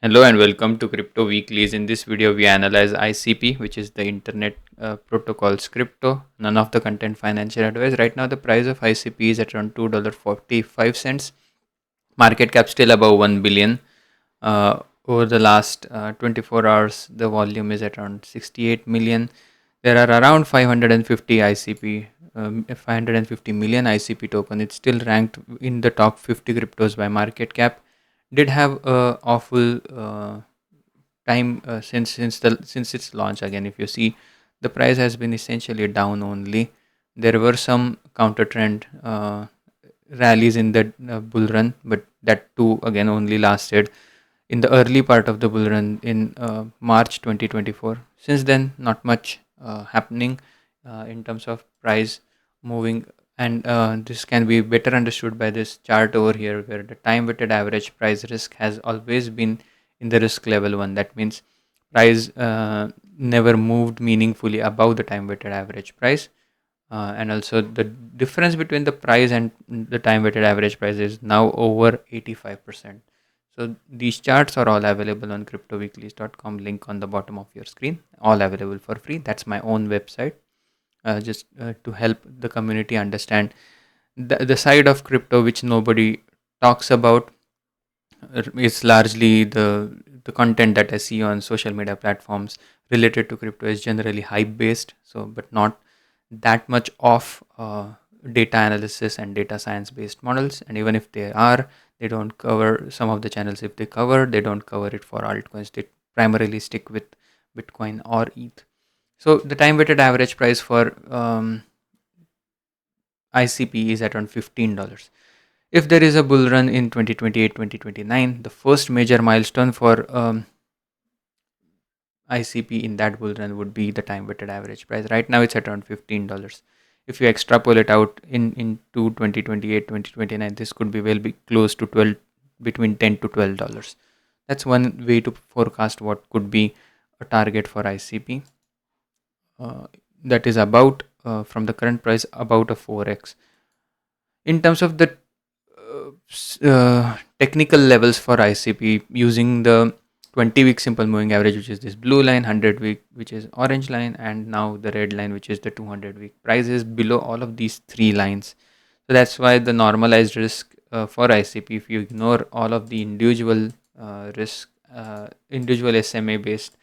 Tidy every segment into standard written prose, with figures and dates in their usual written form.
Hello and welcome to Crypto Weeklies. In this video, we analyze ICP, which is the Internet Protocol's crypto. None of the content financial advice. Right now, the price of ICP is at around $2.45. Market cap still above 1 billion. Over the last 24 hours, the volume is at around 68 million. There are around 550 ICP, 550 million ICP token. It's still ranked in the top 50 cryptos by market cap. Did have a awful time since its launch. Again, if you see, the price has been essentially down only. There were some counter trend rallies in the bull run, but that too again only lasted in the early part of the bull run in March 2024. Since then, not much happening in terms of price moving, and this can be better understood by this chart over here, where the time weighted average price risk has always been in the risk level 1. That means price never moved meaningfully above the time weighted average price, and also the difference between the price and the time weighted average price is now over 85%. So these charts are all available on cryptoweeklies.com, link on the bottom of your screen, all available for free. That's my own website, just to help the community understand the side of crypto which nobody talks about. It's largely the content that I see on social media platforms related to crypto is generally hype based, so but not that much of data analysis and data science based models. And even if they are, they don't cover some of the channels. If they cover, they don't cover it for altcoins. They primarily stick with Bitcoin or ETH. So the time weighted average price for ICP is at around $15. If there is a bull run in 2028 2029, the first major milestone for ICP in that bull run would be the time weighted average price. Right now it's at around $15. If you extrapolate out into 2028 2029, this could be close to 12, between 10 to $12. That's one way to forecast what could be a target for ICP. That is about from the current price about a 4x. In terms of the technical levels for ICP, using the 20-week simple moving average, which is this blue line, 100-week, which is orange line, and now the red line, which is the 200-week. Price is below all of these three lines. So that's why the normalized risk for ICP, if you ignore all of the individual risk, individual SMA based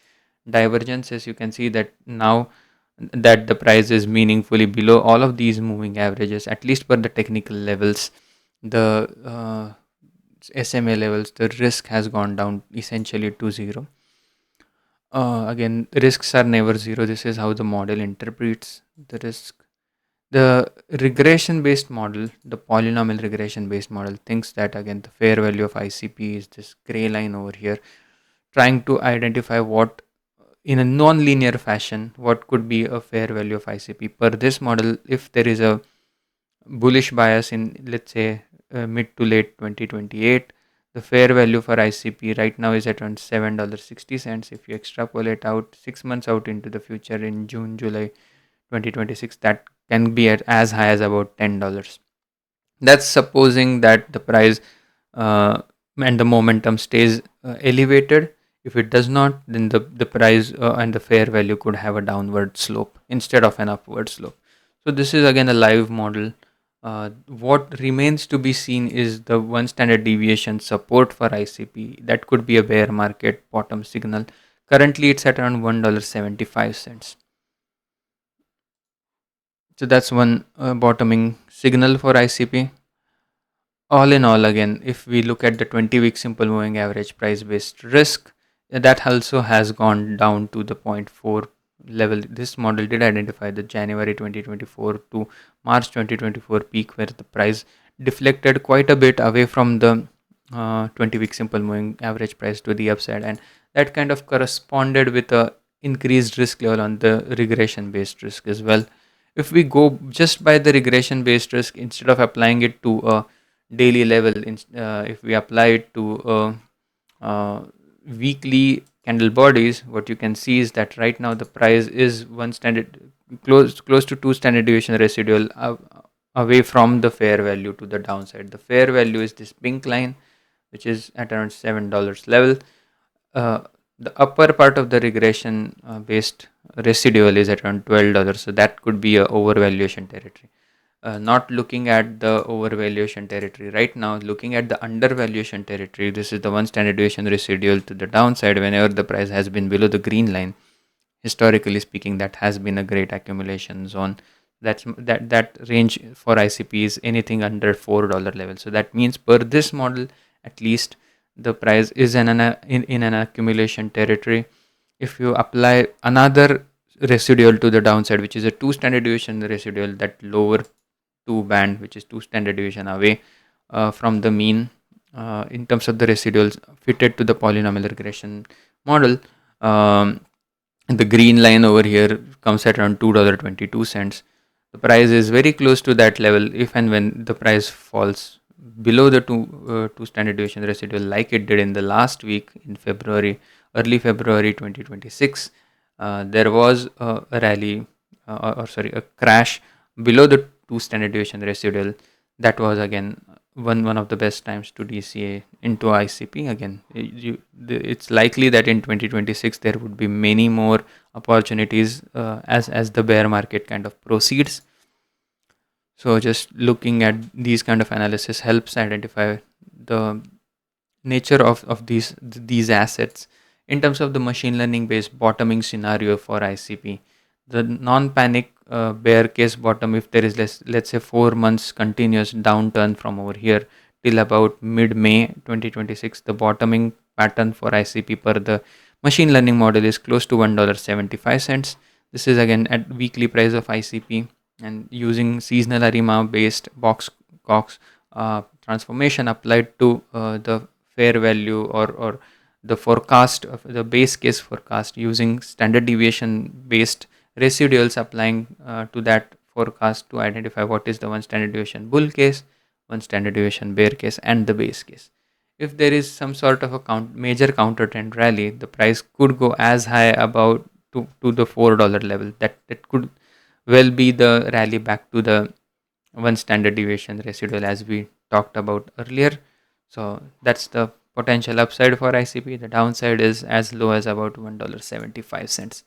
divergences, you can see that now that the price is meaningfully below all of these moving averages, at least for the technical levels. The SMA levels, the risk has gone down essentially to zero. Again, risks are never zero. This is how the model interprets the risk. The regression based model, the polynomial regression based model, thinks that again the fair value of ICP is this gray line over here, trying to identify what, in a non-linear fashion, what could be a fair value of ICP. Per this model, if there is a bullish bias in, let's say, mid to late 2028, the fair value for ICP right now is at around $7.60. If you extrapolate out 6 months out into the future, in June July 2026, that can be at as high as about $10. That's supposing that the price and the momentum stays elevated. If it does not, then the price and the fair value could have a downward slope instead of an upward slope. So this is again a live model. What remains to be seen is the one standard deviation support for ICP. That could be a bear market bottom signal. Currently, it's at around $1.75. So that's one bottoming signal for ICP. All in all, again, if we look at the 20-week simple moving average price based risk, that also has gone down to the 0.4 level. This model did identify the January 2024 to March 2024 peak, where the price deflected quite a bit away from the 20-week simple moving average price to the upside, and that kind of corresponded with a increased risk level on the regression based risk as well. If we go just by the regression based risk, instead of applying it to a daily level, if we apply it to weekly candle bodies, what you can see is that right now the price is one standard close to two standard deviation residual away from the fair value to the downside. The fair value is this pink line, which is at around $7 level. uh, the upper part of the regression based residual is at around $12, so that could be a overvaluation territory. Not looking at the overvaluation territory right now, looking at the undervaluation territory. This is the one standard deviation residual to the downside whenever the price has been below the green line. Historically speaking, that has been a great accumulation zone. That range for ICP is anything under $4 level. So that means per this model, at least the price is in an accumulation territory. If you apply another residual to the downside, which is a 2 standard deviation residual, that lower 2 band, which is 2 standard deviation away from the mean in terms of the residuals fitted to the polynomial regression model. The green line over here comes at around $2.22. The price is very close to that level. If and when the price falls below the two standard deviation residual, like it did in the last week in February, early February 2026, there was a rally, a crash below the 2 standard deviation residual. That was again one of the best times to DCA into ICP. Again, it's likely that in 2026 there would be many more opportunities as the bear market kind of proceeds. So just looking at these kind of analysis helps identify the nature of these assets in terms of the machine learning based bottoming scenario for ICP. The non-panic bear case bottom, if there is let's say 4 months continuous downturn from over here till about mid-May 2026, the bottoming pattern for ICP per the machine learning model is close to $1.75. This is again at weekly price of ICP, and using seasonal ARIMA based box Cox transformation applied to the fair value or the forecast of the base case forecast using standard deviation based residuals, applying to that forecast to identify what is the one standard deviation bull case, one standard deviation bear case, and the base case. If there is some sort of a major counter trend rally, the price could go as high about to the $4 level. That could well be the rally back to the one standard deviation residual as we talked about earlier. So that's the potential upside for ICP. The downside is as low as about $1.75.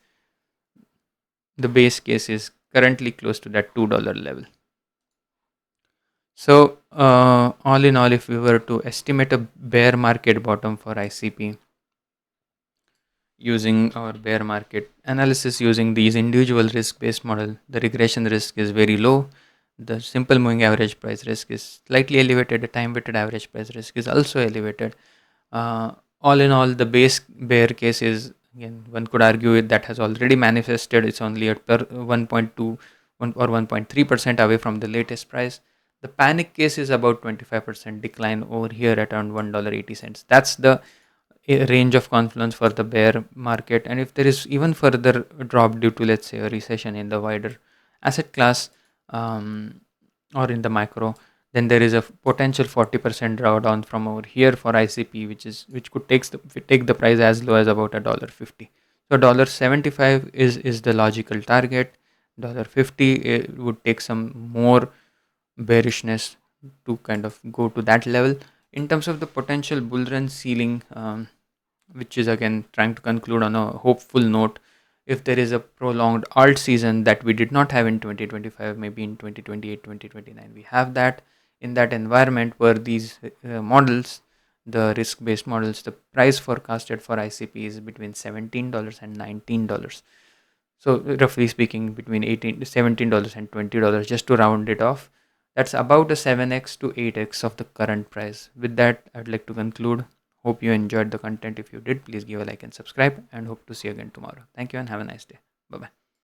The base case is currently close to that $2 level. So all in all, if we were to estimate a bear market bottom for ICP using our bear market analysis using these individual risk based model, the regression risk is very low. The simple moving average price risk is slightly elevated. The time weighted average price risk is also elevated. All in all, the base bear case is, again, one could argue that has already manifested. It's only at 1.2 or 1.3% away from the latest price. The panic case is about 25% decline over here at around $1.80. That's the range of confluence for the bear market. And if there is even further drop due to, let's say, a recession in the wider asset class or in the macro, then there is a potential 40% drawdown from over here for ICP, which could take the price as low as about $1.50. So $1.75 is the logical target. $1.50 would take some more bearishness to kind of go to that level. In terms of the potential bull run ceiling, which is again trying to conclude on a hopeful note, if there is a prolonged alt season that we did not have in 2025, maybe in 2028, 2029, we have that. In that environment where these models, the risk based models, the price forecasted for ICP is between $17 and $19. So roughly speaking, between $17 and $20, just to round it off. That's about a 7x to 8x of the current price. With that, I'd like to conclude. Hope you enjoyed the content. If you did, please give a like and subscribe, and hope to see you again tomorrow. Thank you and have a nice day. Bye-bye.